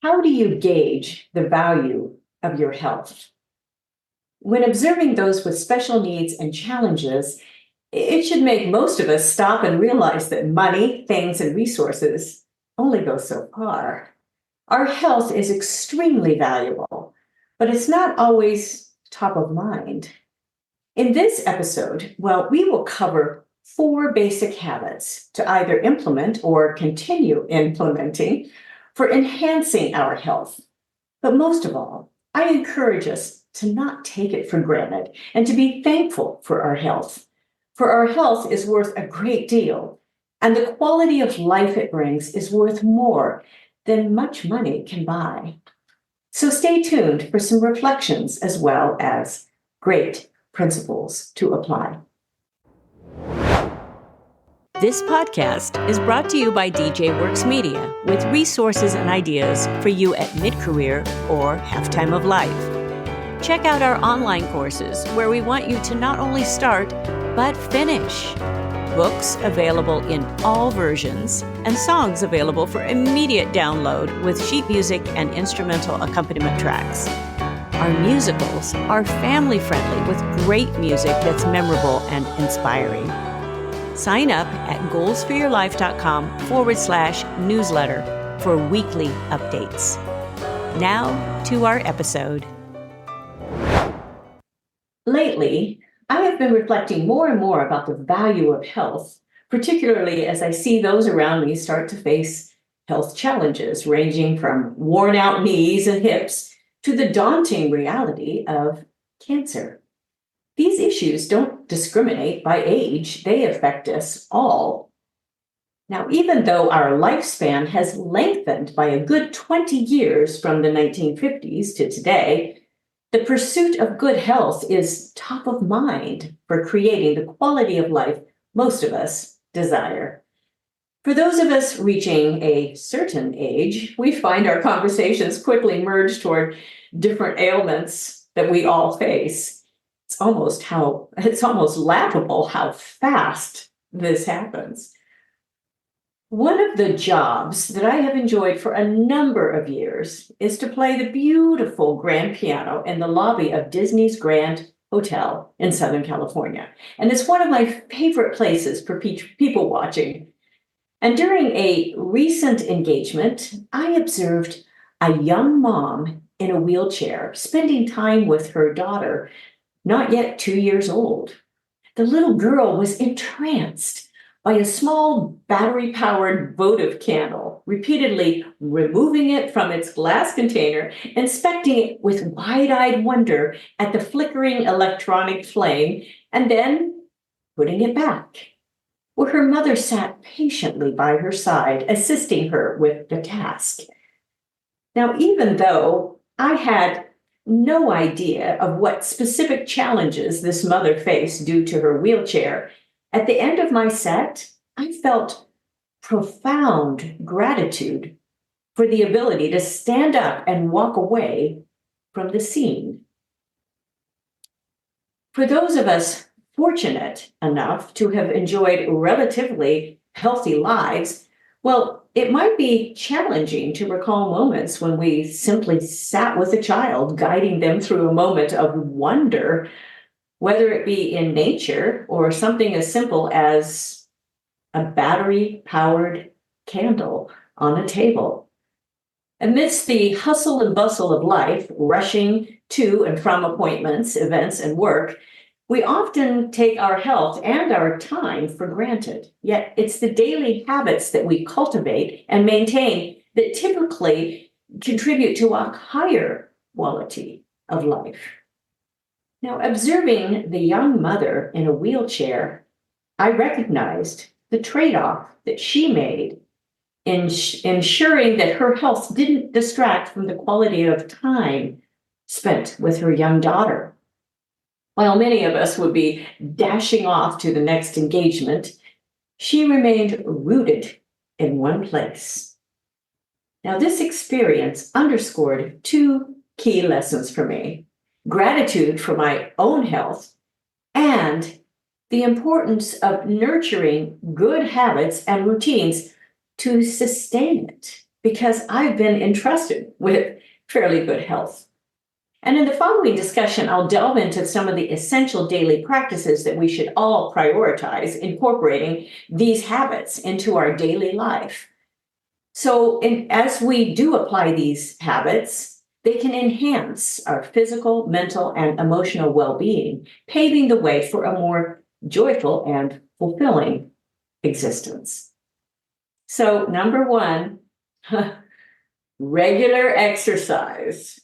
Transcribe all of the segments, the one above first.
How do you gauge the value of your health? When observing those with special needs and challenges, it should make most of us stop and realize that money, things, and resources only go so far. Our health is extremely valuable, but it's not always top of mind. In this episode, we will cover 4 basic habits to either implement or continue implementing for enhancing our health. But most of all, I encourage us to not take it for granted and to be thankful for our health. For our health is worth a great deal, and the quality of life it brings is worth more than much money can buy. So stay tuned for some reflections as well as great principles to apply. This podcast is brought to you by DJ Works Media with resources and ideas for you at mid-career or halftime of life. Check out our online courses where we want you to not only start, but finish. Books available in all versions and songs available for immediate download with sheet music and instrumental accompaniment tracks. Our musicals are family-friendly with great music that's memorable and inspiring. Sign up at goalsforyourlife.com/newsletter for weekly updates. Now to our episode. Lately, I have been reflecting more and more about the value of health, particularly as I see those around me start to face health challenges ranging from worn-out knees and hips to the daunting reality of cancer. These issues don't discriminate by age. They affect us all. Now, even though our lifespan has lengthened by a good 20 years from the 1950s to today, the pursuit of good health is top of mind for creating the quality of life most of us desire. For those of us reaching a certain age, we find our conversations quickly merge toward different ailments that we all face. It's almost laughable how fast this happens. One of the jobs that I have enjoyed for a number of years is to play the beautiful grand piano in the lobby of Disney's Grand Hotel in Southern California. And it's one of my favorite places for people watching. And during a recent engagement, I observed a young mom in a wheelchair spending time with her daughter, not yet 2 years old. The little girl was entranced by a small battery-powered votive candle, repeatedly removing it from its glass container, inspecting it with wide-eyed wonder at the flickering electronic flame, and then putting it back, where her mother sat patiently by her side, assisting her with the task. Now, even though I had no idea of what specific challenges this mother faced due to her wheelchair, at the end of my set, I felt profound gratitude for the ability to stand up and walk away from the scene. For those of us fortunate enough to have enjoyed relatively healthy lives, it might be challenging to recall moments when we simply sat with a child, guiding them through a moment of wonder, whether it be in nature or something as simple as a battery-powered candle on a table. Amidst the hustle and bustle of life, rushing to and from appointments, events, and work, we often take our health and our time for granted. Yet it's the daily habits that we cultivate and maintain that typically contribute to a higher quality of life. Now, observing the young mother in a wheelchair, I recognized the trade-off that she made in ensuring that her health didn't distract from the quality of time spent with her young daughter. While many of us would be dashing off to the next engagement, she remained rooted in one place. Now, this experience underscored 2 key lessons for me: gratitude for my own health and the importance of nurturing good habits and routines to sustain it. because I've been entrusted with fairly good health. And in the following discussion, I'll delve into some of the essential daily practices that we should all prioritize, incorporating these habits into our daily life. So as we do apply these habits, they can enhance our physical, mental, and emotional well-being, paving the way for a more joyful and fulfilling existence. So number one, regular exercise.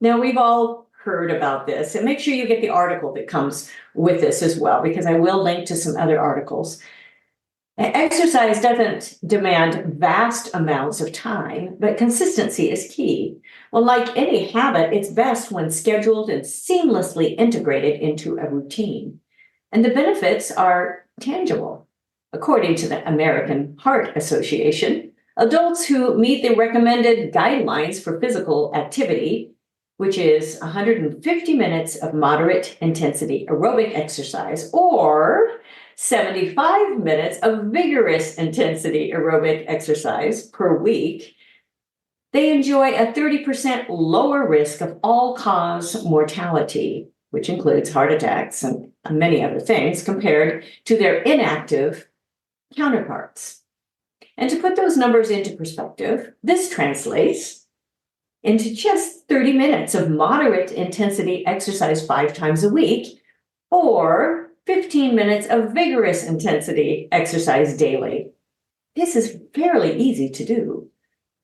Now, we've all heard about this, and make sure you get the article that comes with this as well, because I will link to some other articles. Exercise doesn't demand vast amounts of time, but consistency is key. Well, like any habit, it's best when scheduled and seamlessly integrated into a routine. And the benefits are tangible. According to the American Heart Association, adults who meet the recommended guidelines for physical activity, which is 150 minutes of moderate intensity aerobic exercise or 75 minutes of vigorous intensity aerobic exercise per week, they enjoy a 30% lower risk of all-cause mortality, which includes heart attacks and many other things, compared to their inactive counterparts. And to put those numbers into perspective, this translates into just 30 minutes of moderate intensity exercise 5 times a week, or 15 minutes of vigorous intensity exercise daily. This is fairly easy to do.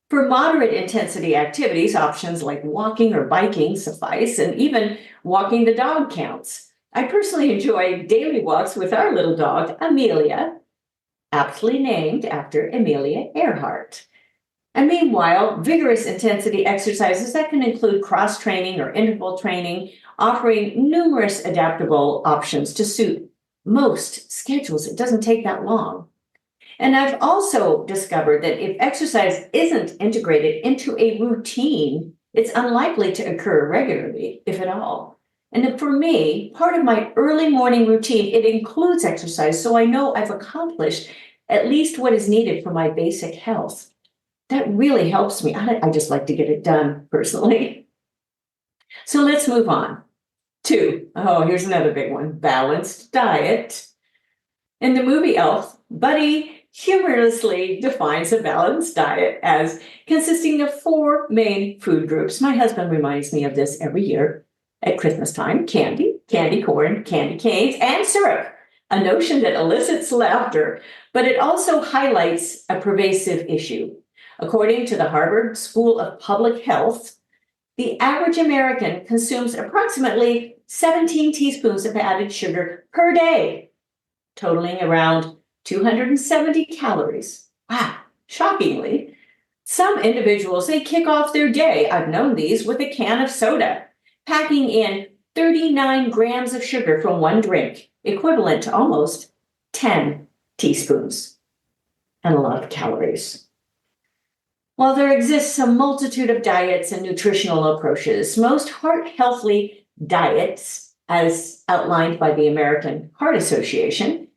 For moderate intensity activities, options like walking or biking suffice, and even walking the dog counts. I personally enjoy daily walks with our little dog, Amelia, aptly named after Amelia Earhart. And meanwhile, vigorous intensity exercises that can include cross-training or interval training, offering numerous adaptable options to suit most schedules. It doesn't take that long. And I've also discovered that if exercise isn't integrated into a routine, it's unlikely to occur regularly, if at all. And for me, part of my early morning routine, it includes exercise, so I know I've accomplished at least what is needed for my basic health. That really helps me. I just like to get it done personally. So let's move on. 2, here's another big one, balanced diet. In the movie Elf, Buddy humorously defines a balanced diet as consisting of 4 main food groups. My husband reminds me of this every year at Christmas time: candy, candy corn, candy canes, and syrup. A notion that elicits laughter, but it also highlights a pervasive issue. According to the Harvard School of Public Health, the average American consumes approximately 17 teaspoons of added sugar per day, totaling around 270 calories. Wow, shockingly. Some individuals, they kick off their day, I've known these, with a can of soda, packing in 39 grams of sugar from one drink, equivalent to almost 10 teaspoons, and a lot of calories. While there exists a multitude of diets and nutritional approaches, most heart-healthy diets, as outlined by the American Heart Association,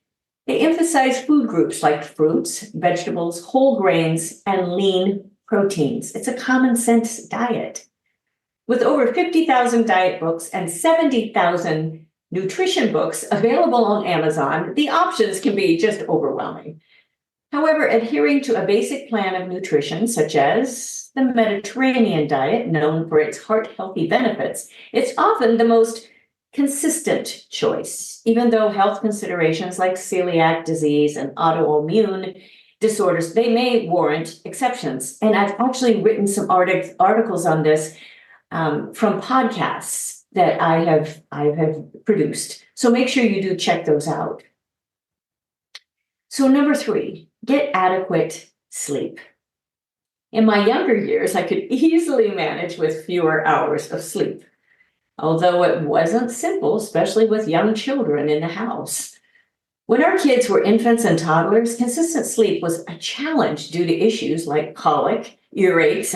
they emphasize food groups like fruits, vegetables, whole grains, and lean proteins. It's a common sense diet. With over 50,000 diet books and 70,000 nutrition books available on Amazon, the options can be just overwhelming. However, adhering to a basic plan of nutrition, such as the Mediterranean diet, known for its heart-healthy benefits, it's often the most consistent choice, even though health considerations like celiac disease and autoimmune disorders, they may warrant exceptions. And I've actually written some articles on this from podcasts that I have produced. So make sure you do check those out. So number 3, get adequate sleep. In my younger years, I could easily manage with fewer hours of sleep, although it wasn't simple, especially with young children in the house. When our kids were infants and toddlers, consistent sleep was a challenge due to issues like colic, earaches,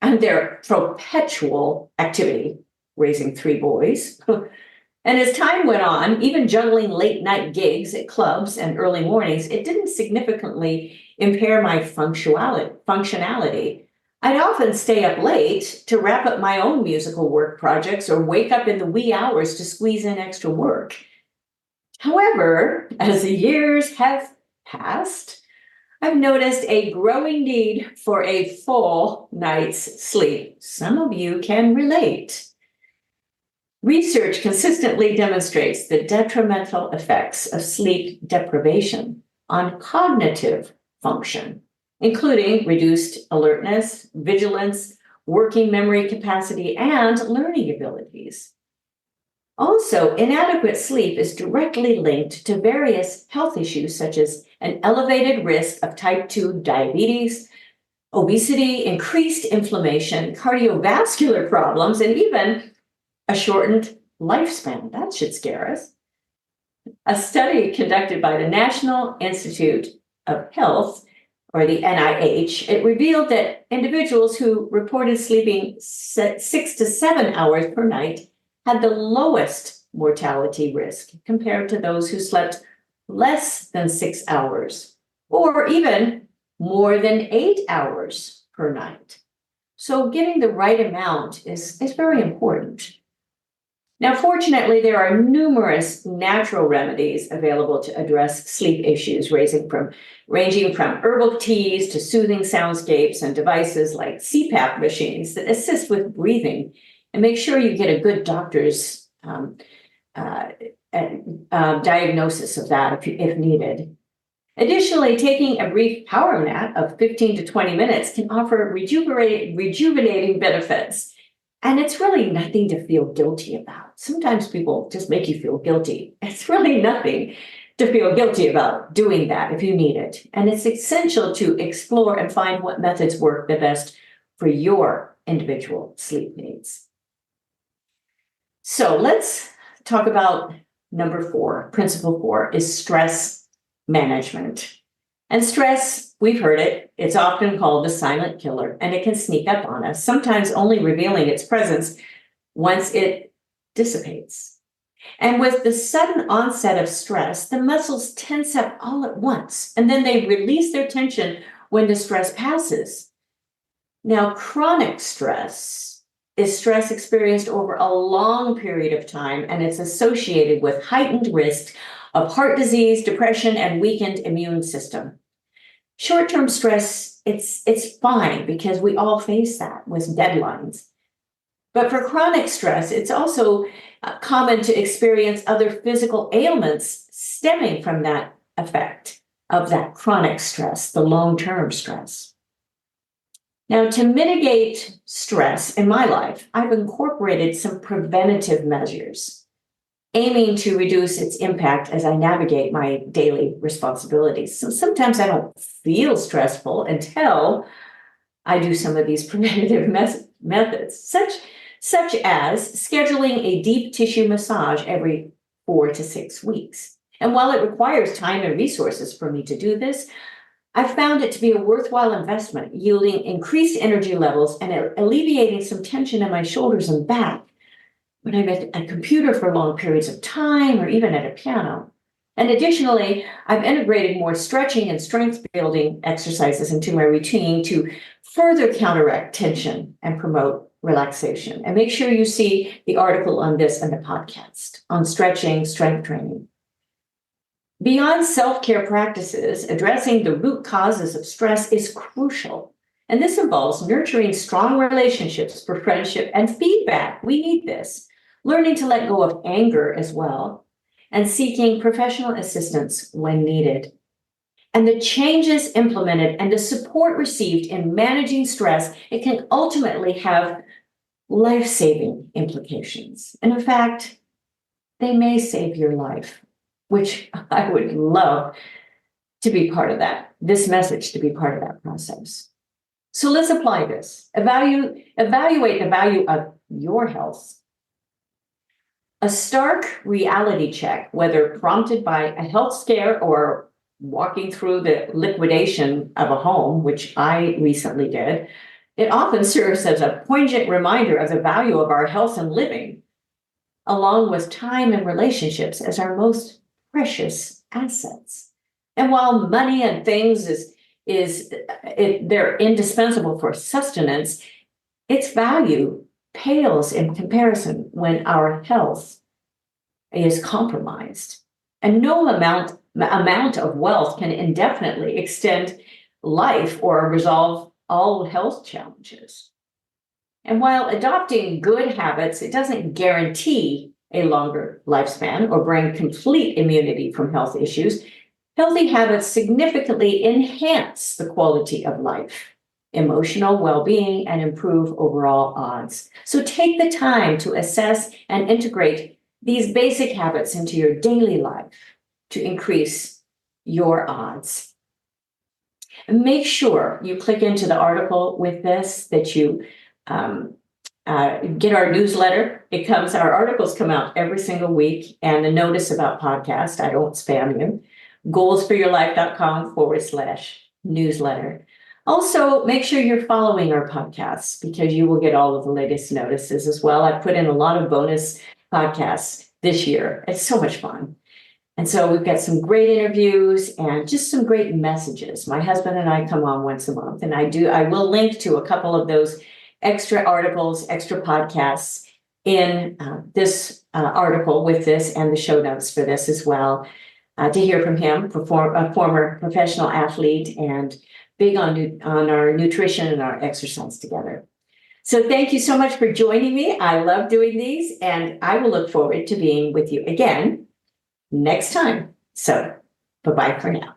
and their perpetual activity, raising 3 boys. And as time went on, even juggling late night gigs at clubs and early mornings, it didn't significantly impair my functionality. I'd often stay up late to wrap up my own musical work projects or wake up in the wee hours to squeeze in extra work. However, as the years have passed, I've noticed a growing need for a full night's sleep. Some of you can relate. Research consistently demonstrates the detrimental effects of sleep deprivation on cognitive function, including reduced alertness, vigilance, working memory capacity, and learning abilities. Also, inadequate sleep is directly linked to various health issues such as an elevated risk of type 2 diabetes, obesity, increased inflammation, cardiovascular problems, and even a shortened lifespan. That should scare us. A study conducted by the National Institute of Health, or the NIH, it revealed that individuals who reported sleeping 6 to 7 hours per night had the lowest mortality risk compared to those who slept less than 6 hours, or even more than 8 hours per night. So getting the right amount is very important. Now, fortunately, there are numerous natural remedies available to address sleep issues, ranging from herbal teas to soothing soundscapes and devices like CPAP machines that assist with breathing. And make sure you get a good doctor's diagnosis of that if needed. Additionally, taking a brief power nap of 15 to 20 minutes can offer rejuvenating benefits. And it's really nothing to feel guilty about. Sometimes people just make you feel guilty. It's really nothing to feel guilty about doing that if you need it. And it's essential to explore and find what methods work the best for your individual sleep needs. So let's talk about number 4. Principle 4 is stress management. And stress, we've heard it, it's often called the silent killer, and it can sneak up on us, sometimes only revealing its presence once it dissipates. And with the sudden onset of stress, the muscles tense up all at once, and then they release their tension when the stress passes. Now, chronic stress is stress experienced over a long period of time, and it's associated with heightened risk of heart disease, depression, and weakened immune system. Short-term stress, it's fine because we all face that with deadlines. But for chronic stress, it's also common to experience other physical ailments stemming from that effect of that chronic stress, the long-term stress. Now, to mitigate stress in my life, I've incorporated some preventative measures, aiming to reduce its impact as I navigate my daily responsibilities. So sometimes I don't feel stressful until I do some of these preventative methods, such as scheduling a deep tissue massage every 4 to 6 weeks. And while it requires time and resources for me to do this, I've found it to be a worthwhile investment, yielding increased energy levels and alleviating some tension in my shoulders and back when I'm at a computer for long periods of time or even at a piano. And additionally, I've integrated more stretching and strength building exercises into my routine to further counteract tension and promote relaxation. And make sure you see the article on this in the podcast on stretching, strength training. Beyond self-care practices, addressing the root causes of stress is crucial. And this involves nurturing strong relationships for friendship and feedback. We need this. Learning to let go of anger as well, and seeking professional assistance when needed. And the changes implemented and the support received in managing stress, it can ultimately have life-saving implications. And in fact, they may save your life, which I would love to be part of that, this message to be part of that process. So let's apply this. Evaluate the value of your health. A stark reality check, whether prompted by a health scare or walking through the liquidation of a home, which I recently did, it often serves as a poignant reminder of the value of our health and living, along with time and relationships as our most precious assets. And while money and things they're indispensable for sustenance, its value pales in comparison when our health is compromised. And no amount of wealth can indefinitely extend life or resolve all health challenges. And while adopting good habits, it doesn't guarantee a longer lifespan or bring complete immunity from health issues. Healthy habits significantly enhance the quality of life, emotional well-being, and improve overall odds. So take the time to assess and integrate these basic habits into your daily life to increase your odds. And make sure you click into the article with this, that you get our newsletter. Our articles come out every single week, and a notice about podcast. I don't spam you. goalsforyourlife.com/newsletter. Also, make sure you're following our podcasts, because you will get all of the latest notices as well. I put in a lot of bonus podcasts this year. It's so much fun. And so we've got some great interviews and just some great messages. My husband and I come on once a month, and I will link to a couple of those extra articles, extra podcasts in this article with this, and the show notes for this as well, to hear from him, a former professional athlete and big on our nutrition and our exercise together. So thank you so much for joining me. I love doing these, and I will look forward to being with you again next time. So bye-bye for now.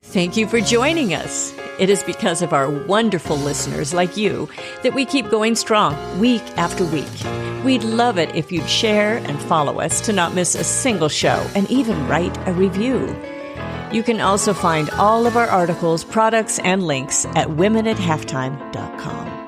Thank you for joining us. It is because of our wonderful listeners like you that we keep going strong week after week. We'd love it if you'd share and follow us to not miss a single show, and even write a review. You can also find all of our articles, products, and links at womenathalftime.com.